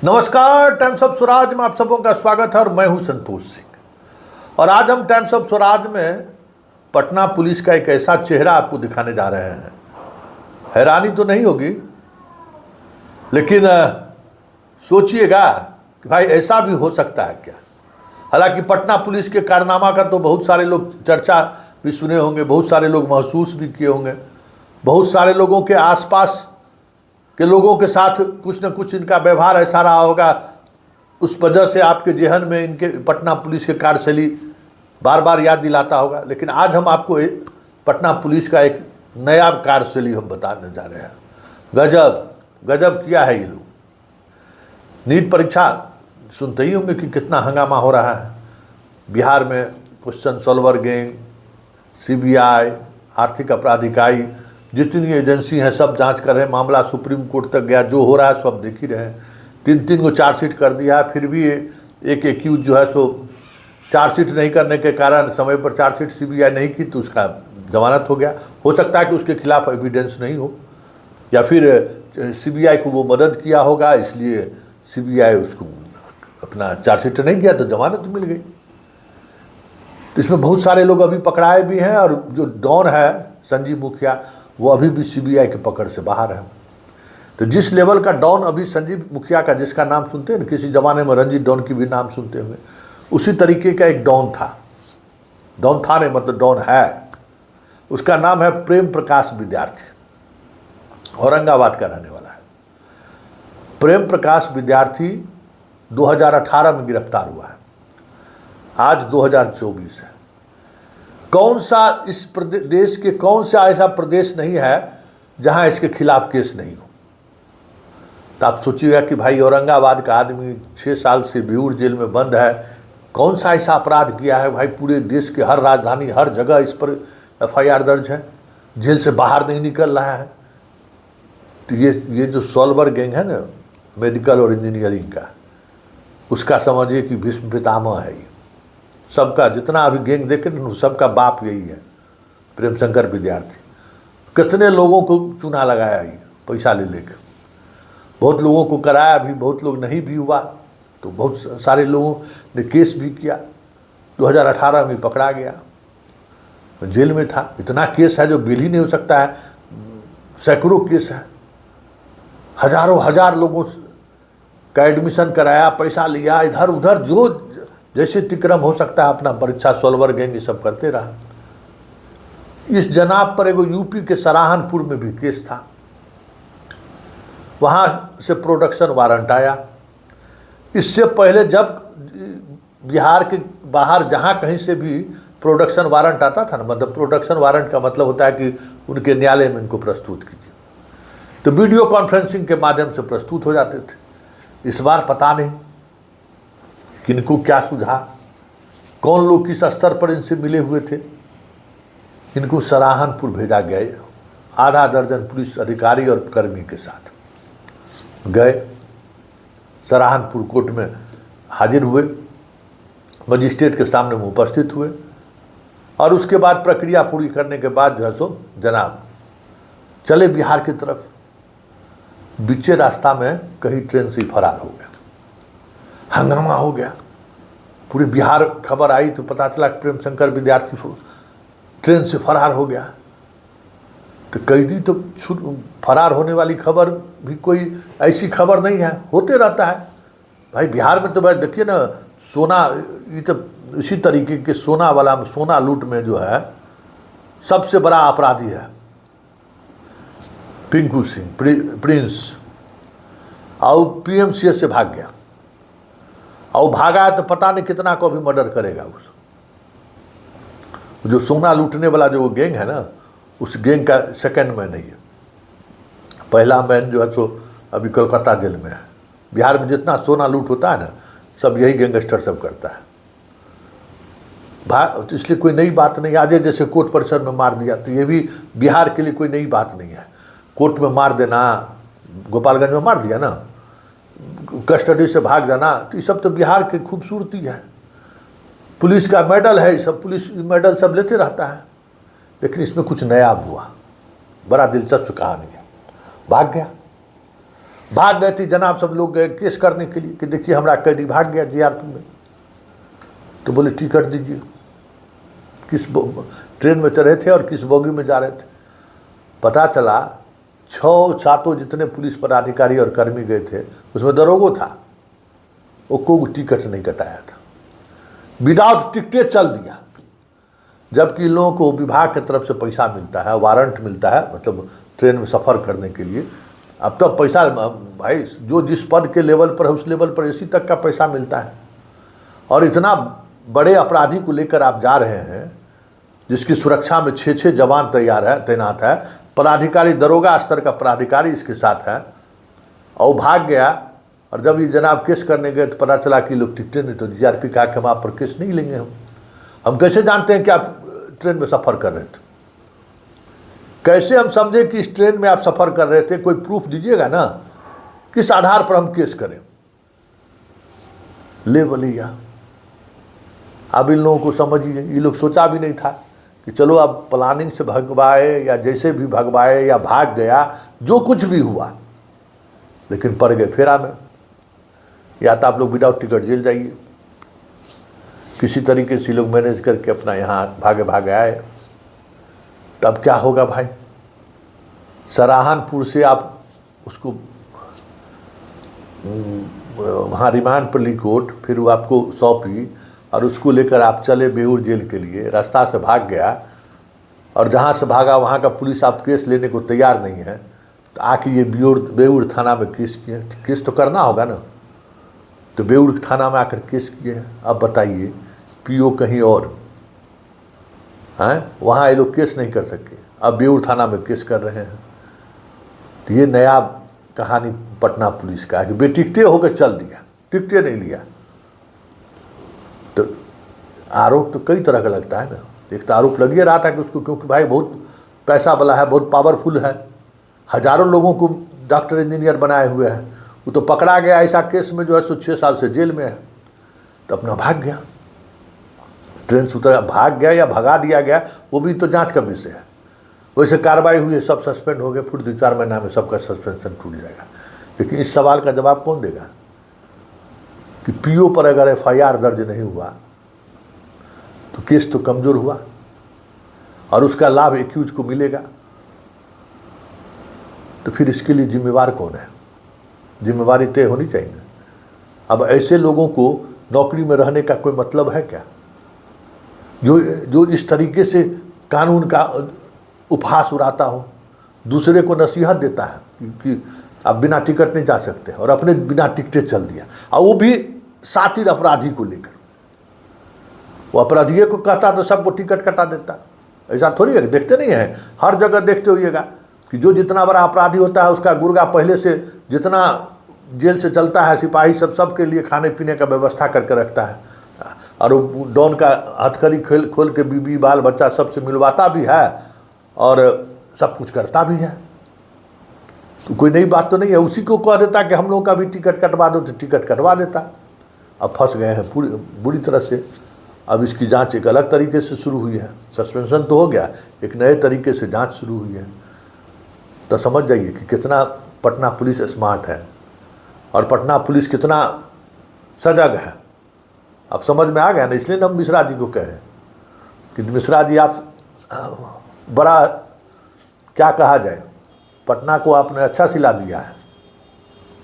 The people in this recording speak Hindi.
नमस्कार, टाइम्स ऑफ स्वराज में आप सबों का स्वागत है और मैं हूं संतोष सिंह। और आज हम टाइम्स ऑफ स्वराज में पटना पुलिस का एक ऐसा चेहरा आपको दिखाने जा रहे हैं। हैरानी तो नहीं होगी, लेकिन सोचिएगा कि भाई ऐसा भी हो सकता है क्या। हालांकि पटना पुलिस के कारनामा का तो बहुत सारे लोग चर्चा भी सुने होंगे, बहुत सारे लोग महसूस भी किए होंगे, बहुत सारे लोगों के आसपास के लोगों के साथ कुछ न कुछ इनका व्यवहार ऐसा रहा होगा, उस वजह से आपके जेहन में इनके पटना पुलिस के कार्यशैली बार बार याद दिलाता होगा। लेकिन आज हम आपको पटना पुलिस का एक नया कार्यशैली हम बताने जा रहे हैं। गजब गजब किया है ये लोग। नीट परीक्षा सुनते ही होंगे कि कितना हंगामा हो रहा है बिहार में। क्वेश्चन सॉल्वर गैंग, सीबीआई, आर्थिक अपराध इकाई, जितनी एजेंसी हैं सब जांच कर रहे हैं। मामला सुप्रीम कोर्ट तक गया, जो हो रहा है सब देख ही रहे हैं। 3 को चार्जशीट कर दिया है, फिर भी एक एक्यूज जो है सो चार्जशीट नहीं करने के कारण समय पर चार्जशीट सीबीआई नहीं की तो उसका जमानत हो गया। हो सकता है कि उसके खिलाफ एविडेंस नहीं हो, या फिर सीबीआई को वो मदद किया होगा, इसलिए सीबीआई उसको अपना चार्जशीट नहीं किया तो जमानत मिल गई। तो इसमें बहुत सारे लोग अभी पकड़ाए भी हैं, और जो डॉन है संजीव मुखिया वो अभी भी सीबीआई के पकड़ से बाहर है। तो जिस लेवल का डॉन अभी संजीव मुखिया का, जिसका नाम सुनते हैं ना, किसी ज़माने में रंजीत डॉन की भी नाम सुनते होंगे, उसी तरीके का एक डॉन था। डॉन था नहीं, मतलब डॉन है। उसका नाम है प्रेम प्रकाश विद्यार्थी, औरंगाबाद का रहने वाला है। प्रेम प्रकाश विद्यार्थी 2018 में गिरफ्तार हुआ है, आज 2024 है। कौन सा इस देश के कौन सा ऐसा प्रदेश नहीं है जहां इसके खिलाफ केस नहीं हो। तो आप सोचिएगा कि भाई औरंगाबाद का आदमी 6 साल से बेऊर जेल में बंद है, कौन सा ऐसा अपराध किया है भाई। पूरे देश के हर राजधानी, हर जगह इस पर एफआईआर दर्ज है, जेल से बाहर नहीं निकल रहा है। तो ये जो सॉल्वर गैंग है ना, मेडिकल और इंजीनियरिंग का, उसका समझिए कि भीष्म पितामह है। ये सबका जितना अभी गैंग देखे ना, सबका बाप यही है, प्रेम शंकर विद्यार्थी। कितने लोगों को चुना लगाया ये पैसा ले लेकर, बहुत लोगों को कराया भी, बहुत लोग नहीं भी हुआ तो बहुत सारे लोगों ने केस भी किया। 2018 में पकड़ा गया, जेल में था। इतना केस है जो बेल ही नहीं हो सकता है, सैकड़ों केस है, हजारों हजार लोगों का एडमिशन कराया, पैसा लिया, इधर उधर जो जैसे तिक्रम हो सकता है अपना परीक्षा सॉल्वर गैंग ये सब करते रहा। इस जनाब पर एगो यूपी के सराहनपुर में भी केस था, वहां से प्रोडक्शन वारंट आया। इससे पहले जब बिहार के बाहर जहां कहीं से भी प्रोडक्शन वारंट आता था ना, मतलब प्रोडक्शन वारंट का मतलब होता है कि उनके न्यायालय में इनको प्रस्तुत कीजिए, तो वीडियो कॉन्फ्रेंसिंग के माध्यम से प्रस्तुत हो जाते थे। इस बार पता नहीं किनको क्या सुझा, कौन लोग किस स्तर पर इनसे मिले हुए थे। इनको सराहनपुर भेजा गया, आधा दर्जन पुलिस अधिकारी और कर्मी के साथ गए। सराहनपुर कोर्ट में हाजिर हुए, मजिस्ट्रेट के सामने में उपस्थित हुए, और उसके बाद प्रक्रिया पूरी करने के बाद जो है सो जनाब चले बिहार की तरफ। बीचे रास्ता में कहीं ट्रेन से फरार हो गया, हंगामा हो गया। पूरे बिहार खबर आई तो पता चला प्रेम शंकर विद्यार्थी ट्रेन से फरार हो गया। तो कैदी तो फरार होने वाली खबर भी कोई ऐसी खबर नहीं है, होते रहता है भाई बिहार में। तो भाई देखिए ना, सोना, ये तो इसी तरीके के सोना वाला, सोना लूट में जो है सबसे बड़ा अपराधी है पिंकू सिंह प्रिंस, और पीएमसीएच से भाग गया। और भागा है तो पता नहीं कितना को भी मर्डर करेगा। उस जो सोना लूटने वाला जो वो गैंग है ना, उस गैंग का सेकंड मैन नहीं है, पहला मैन जो है सो अभी कोलकाता जेल में है। बिहार में जितना सोना लूट होता है ना, सब यही गैंगस्टर सब करता है। तो इसलिए कोई नई बात नहीं। आज जैसे कोर्ट परिसर में मार दिया, तो ये भी बिहार के लिए कोई नई बात नहीं है। कोर्ट में मार देना, गोपालगंज में मार दिया ना, कस्टडी से भाग जाना, तो ये सब तो बिहार की खूबसूरती है। पुलिस का मेडल है, सब पुलिस मेडल सब लेते रहता है। लेकिन इसमें कुछ नया हुआ, बड़ा दिलचस्प कहानी है। भाग गया, भाग गए थे जनाब, सब लोग गए केस करने के लिए कि देखिए हमारा कैदी भाग गया जीआरपी में। तो बोले टिकट दीजिए, किस ट्रेन में चढ़े थे और किस बोगी में जा रहे थे। पता चला 6-7 जितने पुलिस पदाधिकारी और कर्मी गए थे उसमें दरोगो था, वो कोई टिकट नहीं कटाया था, विदाउट टिकटे चल दिया। जबकि इन लोगों को विभाग की तरफ से पैसा मिलता है, वारंट मिलता है, मतलब ट्रेन में सफ़र करने के लिए। अब तब पैसा भाई जो जिस पद के लेवल पर है उस लेवल पर एसी तक का पैसा मिलता है। और इतना बड़े अपराधी को लेकर आप जा रहे हैं जिसकी सुरक्षा में 6-6 जवान तैनात है, पदाधिकारी दरोगा स्तर का पदाधिकारी इसके साथ है, और भाग गया। और जब ये जनाब केस करने गए तो पता चला कि लोग टिकटे नहीं, तो जीआरपी कहा कि हम आप पर केस नहीं लेंगे। हम कैसे जानते हैं कि आप ट्रेन में सफ़र कर रहे थे? कैसे हम समझे कि इस ट्रेन में आप सफ़र कर रहे थे? कोई प्रूफ दीजिएगा ना, किस आधार पर हम केस करें? ले बोलिया। अब इन लोगों को समझिए, ये लोग सोचा भी नहीं था कि चलो अब प्लानिंग से भगवाए या जैसे भी भगवाए या भाग गया, जो कुछ भी हुआ, लेकिन पड़ गए फेरा में। या तो आप लोग विदाउट टिकट जेल जाइए, किसी तरीके से लोग मैनेज करके अपना यहाँ भागे आए। तब क्या होगा भाई? सराहनपुर से आप उसको वहाँ रिमांड पर ली कोर्ट, फिर वो आपको सौंपी और उसको लेकर आप चले बेऊर जेल के लिए। रास्ता से भाग गया और जहाँ से भागा वहाँ का पुलिस आप केस लेने को तैयार नहीं है, तो आके ये बेऊर थाना में केस किए। केस तो करना होगा ना, तो बेऊर थाना में आकर केस किए हैं। अब बताइए, पीओ कहीं और हैं, वहाँ ये लोग केस नहीं कर सके, अब बेऊर थाना में केस कर रहे हैं। तो ये नया कहानी पटना पुलिस का है कि बेटिकटे होकर चल दिया, टिकटे नहीं लिया। तो आरोप तो कई तरह का लगता है ना। एक तो आरोप लग ही रहा था कि उसको, क्योंकि भाई बहुत पैसा वाला है, बहुत पावरफुल है, हजारों लोगों को डॉक्टर इंजीनियर बनाए हुए हैं। वो तो पकड़ा गया ऐसा केस में जो है 6 साल से जेल में है, तो अपना भाग गया, ट्रेन से उतर भाग गया या भगा दिया गया, वो भी तो जांच का विषय है। वैसे कार्रवाई हुई है, सब सस्पेंड हो गए, फिर 2-4 महीना में सबका सस्पेंशन टूट जाएगा। लेकिन इस सवाल का जवाब कौन देगा कि पीओ पर अगर FIR दर्ज नहीं हुआ तो केस तो कमज़ोर हुआ और उसका लाभ एक्यूज को मिलेगा। तो फिर इसके लिए जिम्मेवार कौन है? जिम्मेवारी तय होनी चाहिए ना। अब ऐसे लोगों को नौकरी में रहने का कोई मतलब है क्या, जो इस तरीके से कानून का उपहास उड़ाता हो, दूसरे को नसीहत देता है कि आप बिना टिकट नहीं जा सकते, और अपने बिना टिकटे चल दिया, और वो भी सातिर अपराधी को लेकर। वो अपराधी को कहता तो सबको टिकट कटा देता। ऐसा थोड़ी है, देखते नहीं है, हर जगह देखते होइएगा कि जो जितना बड़ा अपराधी होता है उसका गुर्गा पहले से जितना जेल से चलता है, सिपाही सबके लिए खाने पीने का व्यवस्था करके रखता है, और वो डॉन का हथकड़ी खोल के बीबी बाल बच्चा सबसे मिलवाता भी है और सब कुछ करता भी है। तो कोई नई बात तो नहीं है। उसी को कह देता कि हम लोग का भी टिकट कटवा दो, तो टिकट कटवा देता। अब फंस गए हैं पूरी बुरी तरह से। अब इसकी जांच एक अलग तरीके से शुरू हुई है, सस्पेंशन तो हो गया, एक नए तरीके से जांच शुरू हुई है। तो समझ जाइए कि कितना पटना पुलिस स्मार्ट है और पटना पुलिस कितना सजग है। अब समझ में आ गया ना, इसलिए हम मिश्रा जी को कहें कि मिश्रा जी आप बड़ा क्या कहा जाए, पटना को आपने अच्छा सिला दिया है।